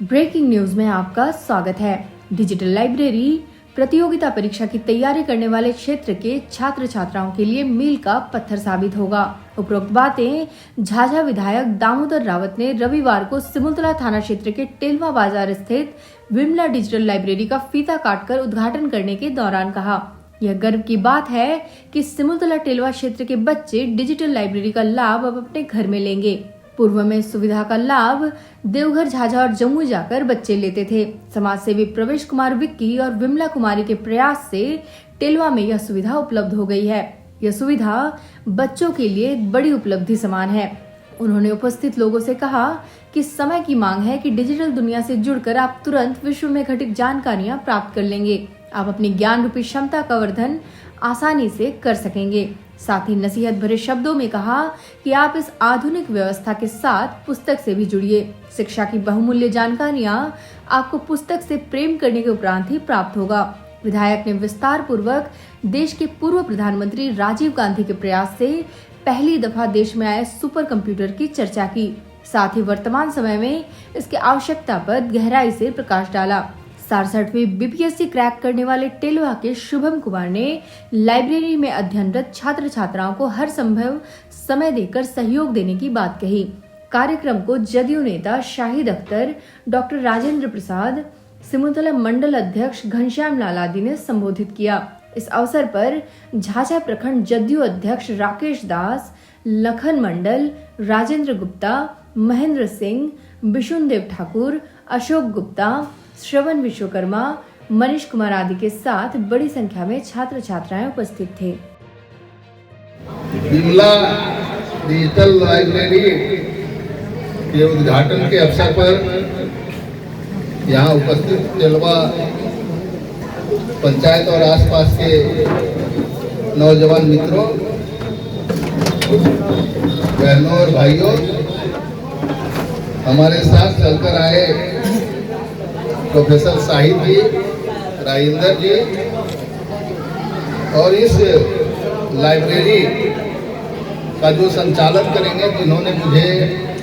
Breaking news में आपका स्वागत है। डिजिटल लाइब्रेरी प्रतियोगिता परीक्षा की तैयारी करने वाले क्षेत्र के छात्र छात्राओं के लिए मील का पत्थर साबित होगा। उपरोक्त बातें झाझा विधायक दामोदर रावत ने रविवार को सिमुलतला थाना क्षेत्र के टेलवा बाजार स्थित विमला डिजिटल लाइब्रेरी का फीता काटकर उद्घाटन करने के दौरान कहा। यह गर्व की बात है कि सिमुलतला टेलवा क्षेत्र के बच्चे डिजिटल लाइब्रेरी का लाभ अब अपने घर में लेंगे। पूर्व में इस सुविधा का लाभ देवघर, झाझा और जम्मू जाकर बच्चे लेते थे। समाज सेवी प्रवेश कुमार विक्की और विमला कुमारी के प्रयास से टेलवा में यह सुविधा उपलब्ध हो गई है। यह सुविधा बच्चों के लिए बड़ी उपलब्धि समान है। उन्होंने उपस्थित लोगों से कहा कि समय की मांग है कि डिजिटल दुनिया से जुड़कर आप तुरंत विश्व में घटित जानकारियां प्राप्त कर लेंगे। आप अपनी ज्ञान रूपी क्षमता का वर्धन आसानी से कर सकेंगे। साथ ही नसीहत भरे शब्दों में कहा कि आप इस आधुनिक व्यवस्था के साथ पुस्तक से भी जुड़िए। शिक्षा की बहुमूल्य जानकारियां आपको पुस्तक से प्रेम करने के उपरांत ही प्राप्त होगा। विधायक ने विस्तार पूर्वक देश के पूर्व प्रधानमंत्री राजीव गांधी के प्रयास से पहली दफा देश में आए सुपर कंप्यूटर की चर्चा की। साथ ही वर्तमान समय में इसकी आवश्यकता पर गहराई से प्रकाश डाला। 67वीं बीपीएससी क्रैक करने वाले टेलवा के शुभम कुमार ने लाइब्रेरी में अध्ययनरत छात्र छात्राओं को हर संभव समय देकर सहयोग देने की बात कही। कार्यक्रम को जदयू नेता शाहिद अख्तर, डॉक्टर राजेंद्र प्रसाद, सिमुलतला मंडल अध्यक्ष घनश्याम लाल आदि ने संबोधित किया। इस अवसर पर झाझा प्रखंड जदयू अध्यक्ष राकेश दास, लखन मंडल, राजेंद्र गुप्ता, महेंद्र सिंह, बिशुनदेव ठाकुर, अशोक गुप्ता, श्रवण विश्वकर्मा, मनीष कुमार आदि के साथ बड़ी संख्या में छात्र छात्राएं उपस्थित थे। विमला डिजिटल लाइब्रेरी के उद्घाटन के अवसर पर यहाँ उपस्थित टेलवा पंचायत और आसपास के नौजवान मित्रों, बहनों और भाइयों, हमारे साथ चलकर आए प्रोफेसर शाहिद जी, राजेंद्र जी और इस लाइब्रेरी का जो संचालन करेंगे, जिन्होंने मुझे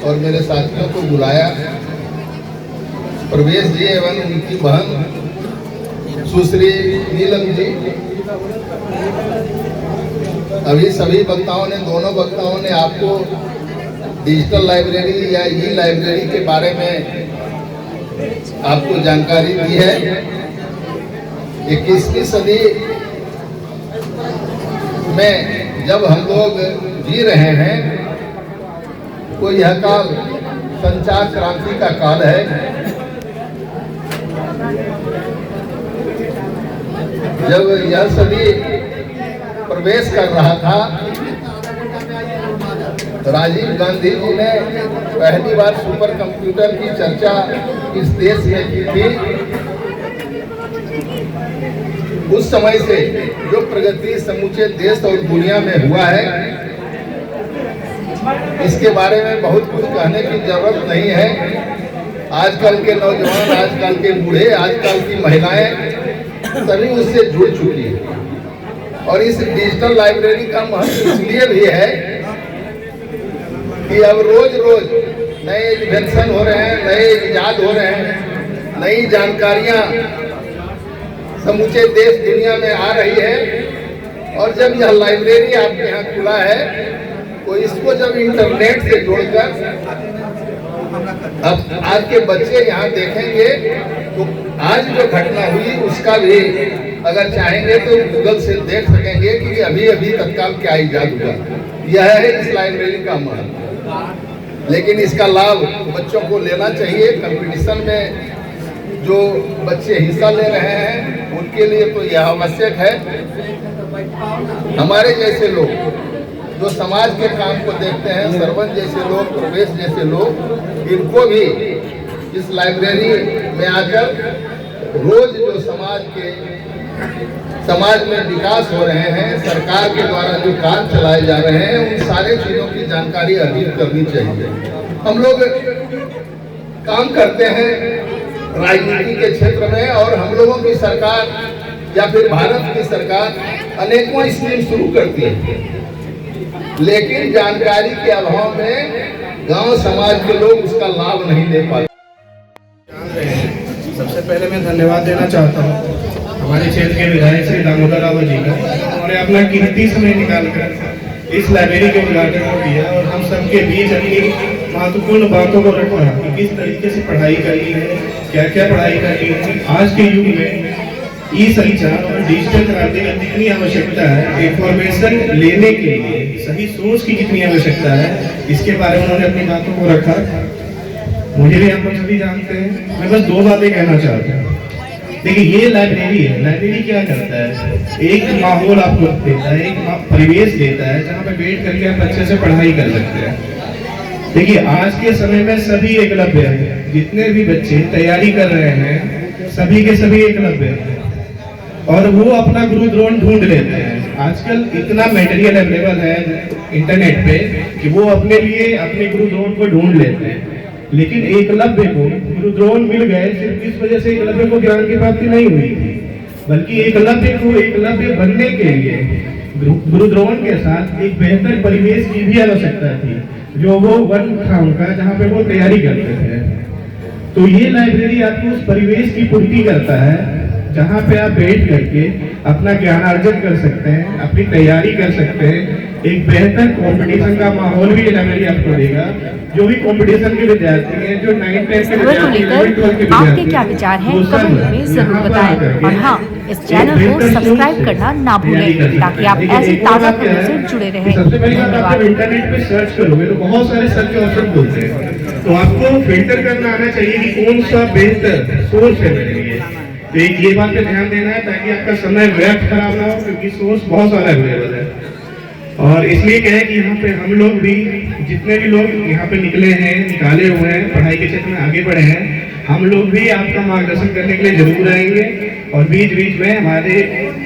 और मेरे साथियों को बुलाया, प्रवेश जी एवं उनकी बहन सुश्री नीलम जी। अभी सभी वक्ताओं ने, दोनों वक्ताओं ने आपको डिजिटल लाइब्रेरी या ई लाइब्रेरी के बारे में आपको जानकारी दी है। 21वीं सदी में जब हम लोग जी रहे हैं, तो यह काल संचार क्रांति का काल है। जब यह सदी प्रवेश कर रहा था, राजीव गांधी जी ने पहली बार सुपर कंप्यूटर की चर्चा इस देश में की थी। उस समय से जो प्रगति समूचे देश और दुनिया में हुआ है, इसके बारे में बहुत कुछ कहने की जरूरत नहीं है। आजकल के नौजवान, आजकल के बूढ़े, आजकल की महिलाएं सभी उससे जुड़ चुकी है। और इस डिजिटल लाइब्रेरी का महत्व इसलिए भी है कि अब रोज रोज नए इन्वेंशन हो रहे हैं, नए इजाद हो रहे हैं, नई जानकारियां समूचे देश दुनिया में आ रही है। और जब यह लाइब्रेरी आपके यहाँ खुला है, तो इसको जब इंटरनेट से जोड़कर अब आज के बच्चे यहाँ देखेंगे, तो आज जो घटना हुई उसका भी अगर चाहेंगे तो गूगल से देख सकेंगे कि अभी अभी तत्काल क्या इजाद हुआ। यह है इस लाइब्रेरी का महत्व। लेकिन इसका लाभ बच्चों को लेना चाहिए। कंपटीशन में जो बच्चे हिस्सा ले रहे हैं, उनके लिए तो यह आवश्यक है। हमारे जैसे लोग जो समाज के काम को देखते हैं, सरपंच जैसे लोग, प्रवेश जैसे लोग, इनको भी इस लाइब्रेरी में आकर रोज जो समाज में विकास हो रहे हैं, सरकार के द्वारा जो काम चलाए जा रहे हैं, उन सारे चीजों की जानकारी अर्जित करनी चाहिए। हम लोग काम करते हैं राजनीति के क्षेत्र में, और हम लोगों की सरकार या फिर भारत की सरकार अनेकों स्कीम शुरू करती है, लेकिन जानकारी के अभाव में गांव समाज के लोग उसका लाभ नहीं ले पाते। रहे हैं, सबसे पहले मैं धन्यवाद देना चाहता हूँ हमारे क्षेत्र के विधायक श्री दामोदर राव जी का। उन्होंने अपना कीमती समय निकालकर इस लाइब्रेरी के उद्घाटन को किया और हम सबके बीच अपनी महत्वपूर्ण बातों को रखा कि किस तरीके से पढ़ाई करनी है, क्या क्या पढ़ाई करनी है। आज के युग में ई संचार और डिजिटल क्रांति की कितनी आवश्यकता है, इंफॉर्मेशन लेने के लिए सही सोच की कितनी आवश्यकता है, इसके बारे में उन्होंने अपनी बातों को रखा। मुझे भी आप लोग सभी जानते हैं, मैं बस दो बातें कहना चाहता हूँ। देखिए, ये लाइब्रेरी है, लाइब्रेरी क्या करता है, एक माहौल आपको देता है, एक परिवेश देता है जहाँ पे बैठ करके आप अच्छे से पढ़ाई कर सकते हैं। देखिए, आज के समय में सभी एकलव्य हैं, जितने भी बच्चे तैयारी कर रहे हैं सभी के सभी एकलव्य हैं और वो अपना गुरु द्रोण ढूंढ लेते हैं। आजकल इतना मटेरियल अवेलेबल है इंटरनेट पे कि वो अपने लिए अपने गुरु द्रोण को ढूंढ लेते हैं, लेकिन एकलव्य को गुरु द्रोण मिल गए सिर्फ इस वजह से एकलव्य को ज्ञान की प्राप्ति नहीं हुई थी, बल्कि एकलव्य को एकलव्य बनने के लिए गुरु द्रोण के साथ एक बेहतर परिवेश की भी आवश्यकता थी, जो वो वन था उनका, जहाँ पे वो तैयारी करते थे। तो ये लाइब्रेरी आपको उस परिवेश की पूर्ति करता है जहाँ पे आप बैठ करके अपना ज्ञान अर्जन कर सकते हैं, अपनी तैयारी कर सकते हैं। एक बेहतर कंपटीशन का माहौल भी लाइब्रेरी आपको देगा। जो भी कंपटीशन के विद्यार्थी हैं, जो 9th 10th के विद्यार्थी हैं, 12th के आपके क्या विचार हैं कमेंट में जरूर बताएं और हाँ, इस चैनल को सब्सक्राइब करना ना भूलें ताकि आप ऐसी ताज़ा खबरों से जुड़े रहें। सबसे पहली बात, आप इंटरनेट पे सर्च करोगे तो बहुत सारे सर्च ऑप्शन खुलते हैं, तो आपको फिल्टर करना आना चाहिए कि कौन सा बेहतर सोर्स है मेरे लिए। तो एक ये बात पे ध्यान देना है ताकि आपका समय व्यर्थ खराब ना हो, क्योंकि सोर्स बहुत सारा अवेलेबल है। और इसलिए क्या है कि यहाँ पे हम लोग भी, जितने भी लोग यहाँ पे निकले हैं, निकाले हुए हैं, पढ़ाई के क्षेत्र में आगे बढ़े हैं, हम लोग भी आपका मार्गदर्शन करने के लिए जरूर रहेंगे। और बीच बीच में हमारे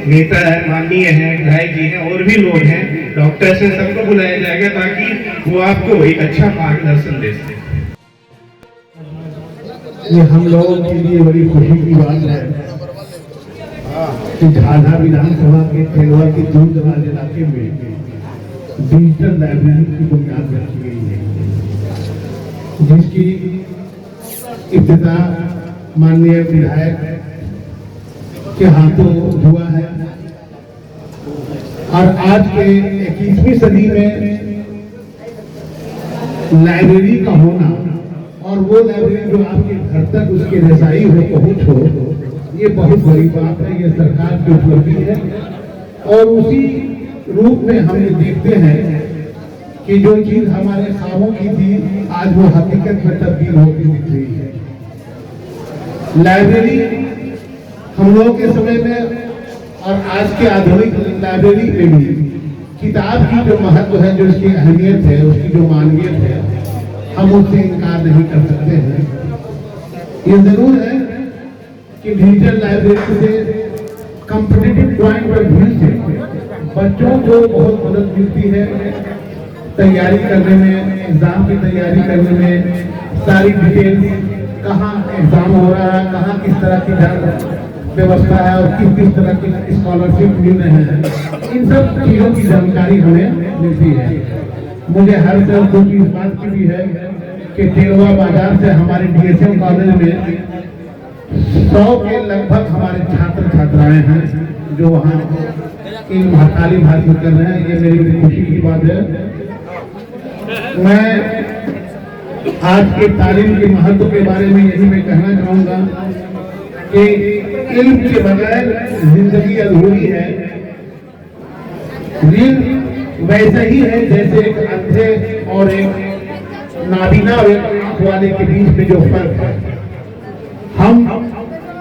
नेता है, माननीय हैं, विधायक जी हैं, और भी लोग हैं, डॉक्टर से, सबको बुलाया जाएगा ताकि वो आपको एक अच्छा मार्गदर्शन दे सके। ये हम लोगों के लिए बड़ी खुशी की बात है कि झाझा विधानसभा के खेलवा के दूर दराज इलाके में डिजिटल लाइब्रेरी की बुनियाद रखी गई है, जिसकी इब्तिदा माननीय विधायक के हाथों हुआ है। और आज के 21वीं सदी में लाइब्रेरी का होना और वो लाइब्रेरी जो आपके घर तक उसकी रसाई हो, पहुंच हो, ये बहुत बड़ी बात है। ये सरकार की उपलब्धि है और उसी रूप में हम ये देखते हैं कि जो चीज हमारे ख्वाबों की थी आज वो हकीकत में तब्दील होती दिख रही है। लाइब्रेरी हम लोगों के समय में और आज के आधुनिक लाइब्रेरी में भी किताब की जो महत्व है, जो उसकी अहमियत है, उसकी जो मानवीयत है, हम उससे इनकार नहीं कर सकते हैं। ये जरूर है कि डिजिटल लाइब्रेरी से कॉम्पिटिटिव पॉइंट ऑफ व्यू से बच्चों को बहुत मदद मिलती है तैयारी करने में, एग्जाम की तैयारी करने में। सारी डिटेल्स, कहाँ एग्जाम हो रहा है, कहाँ किस तरह की व्यवस्था है और किस किस तरह की स्कॉलरशिप मिल रहे हैं, इन सब चीजों की जानकारी हमें मिलती है। मुझे हर तरह खुशी इस बात की भी है कि टेरवा बाजार से हमारे DSM कॉलेज में 100 के लगभग हमारे छात्र छात्राएं हैं जो वहाँ तालीम हासिल कर रहे हैं। ये मेरी भी खुशी की बात है। मैं आज के तालीम के महत्व के बारे में यही मैं कहना चाहूँगा कि इल्म के बगैर जिंदगी अधूरी है। इल्म वैसे ही है जैसे एक अंधे और एक नाबीना वाले के बीच में जो फर्क है। हम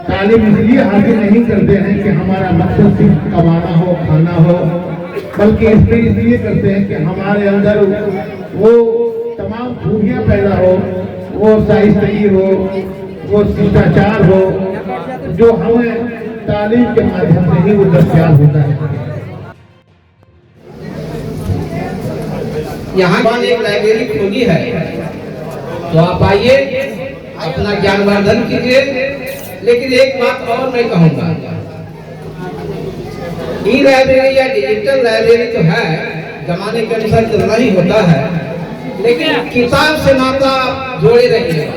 तालीम इसलिए हासिल नहीं करते हैं कि हमारा मकसद सिर्फ कमाना हो, खाना हो, बल्कि इसलिए करते हैं कि हमारे अंदर वो तमाम खूबियां पैदा हो, वो शाइस्तगी हो, वो शिष्टाचार हो, जो हमें तालीम के माध्यम से ही वो दस्तयाब होता है। यहाँ पर एक लाइब्रेरी खुली है, तो आप आइए, अपना ज्ञानवर्धन कीजिए। लेकिन एक बात और मैं कहूँगा, ई लाइब्रेरी या डिजिटल लाइब्रेरी तो है, जमाने के अनुसार चलना ही होता है, लेकिन किताब से नाता जोड़े रहिएगा।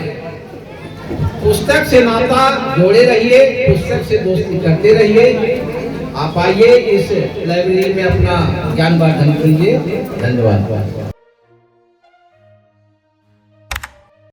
पुस्तक से नाता जोड़े रहिए, पुस्तक से दोस्ती करते रहिए। आप आइए इस लाइब्रेरी में अपना ज्ञानवर्धन कीजिए। धन्यवाद।